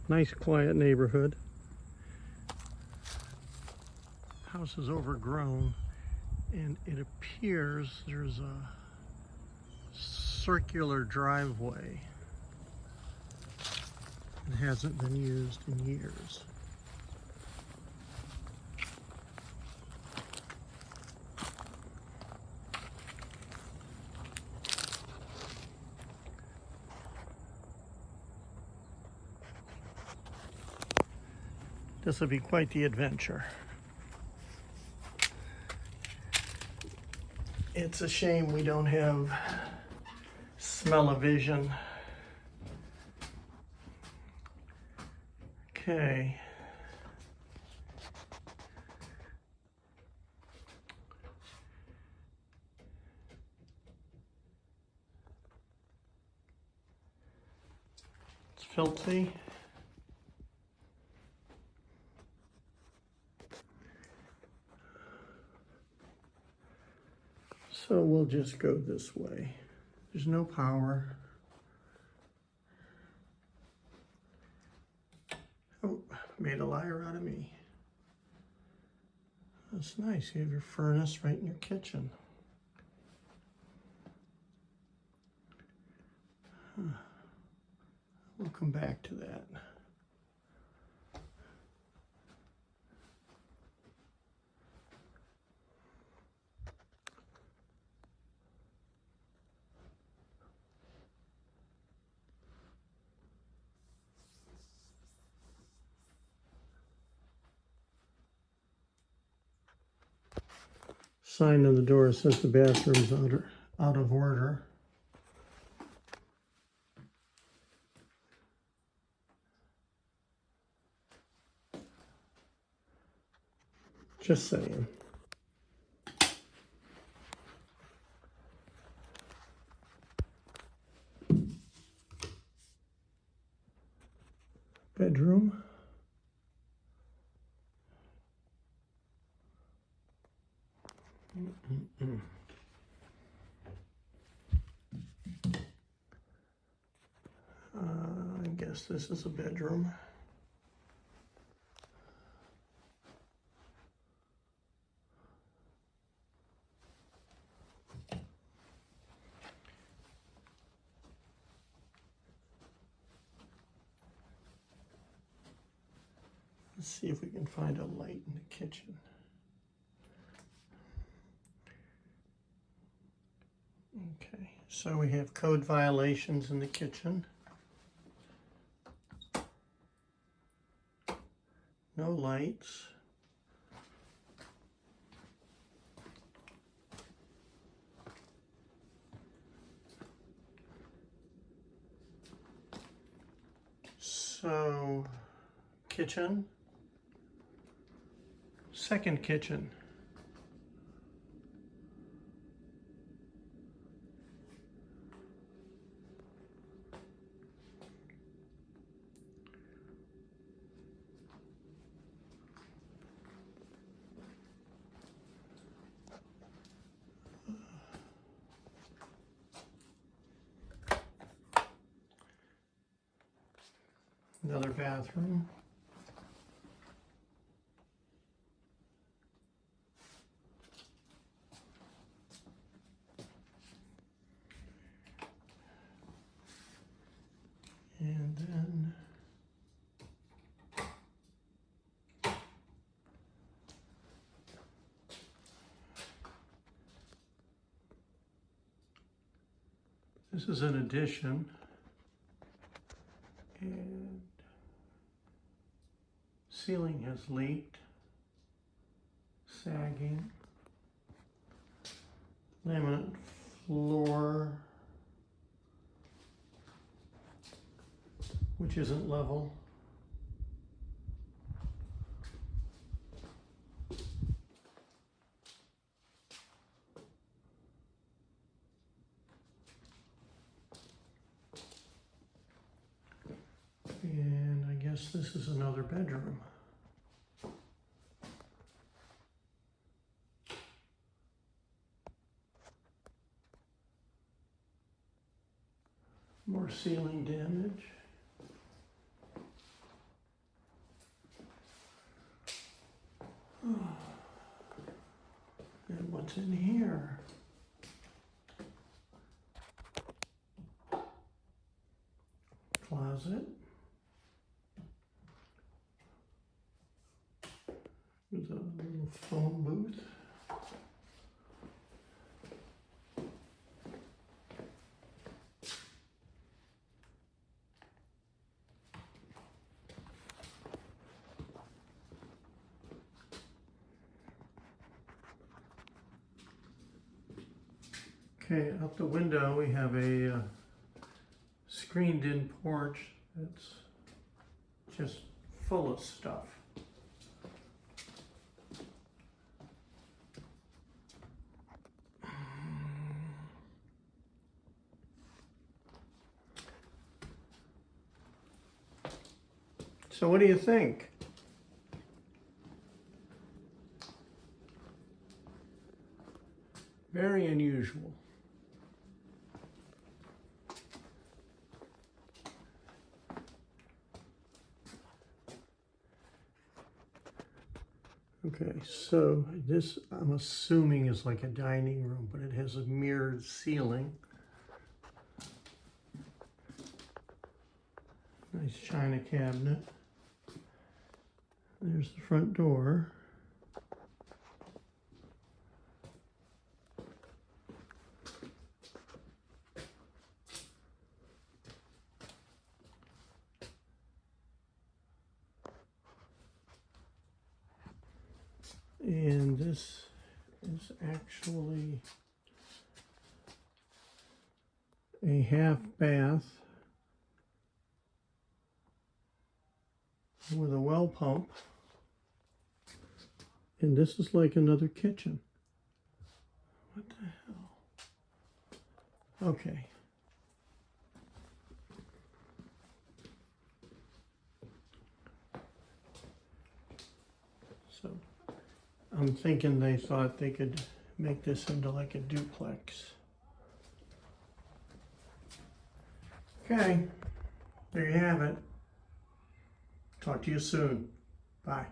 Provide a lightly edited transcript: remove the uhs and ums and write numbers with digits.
Nice quiet neighborhood. House is overgrown and it appears there's a circular driveway. It hasn't been used in years. This will be quite the adventure. It's a shame we don't have smell-o-vision. Okay. It's filthy. So we'll just go this way. There's no power. Oh, made a liar out of me. That's nice. You have your furnace right in your kitchen. Huh. We'll come back to that. Sign on the door says the bathroom's out of order. Just saying. Bedroom. I guess this is a bedroom. Let's see if we can find a light in the kitchen. Okay, so we have code violations in the kitchen. No lights. So, kitchen. Second kitchen. Another bathroom. And then this is an addition. And ceiling has leaked, sagging, laminate floor, which isn't level. And I guess this is another bedroom. More ceiling damage. what's in here. Closet. With a little phone booth. Okay, out the window we have a screened-in porch that's just full of stuff. So what do you think? Very unusual. Okay, so this I'm assuming is like a dining room, but it has a mirrored ceiling. Nice china cabinet. There's the front door. And this is actually a half bath with a well pump. And this is like another kitchen. What the hell? Okay. So I'm thinking they thought they could make this into like a duplex. Okay, there you have it. Talk to you soon. Bye.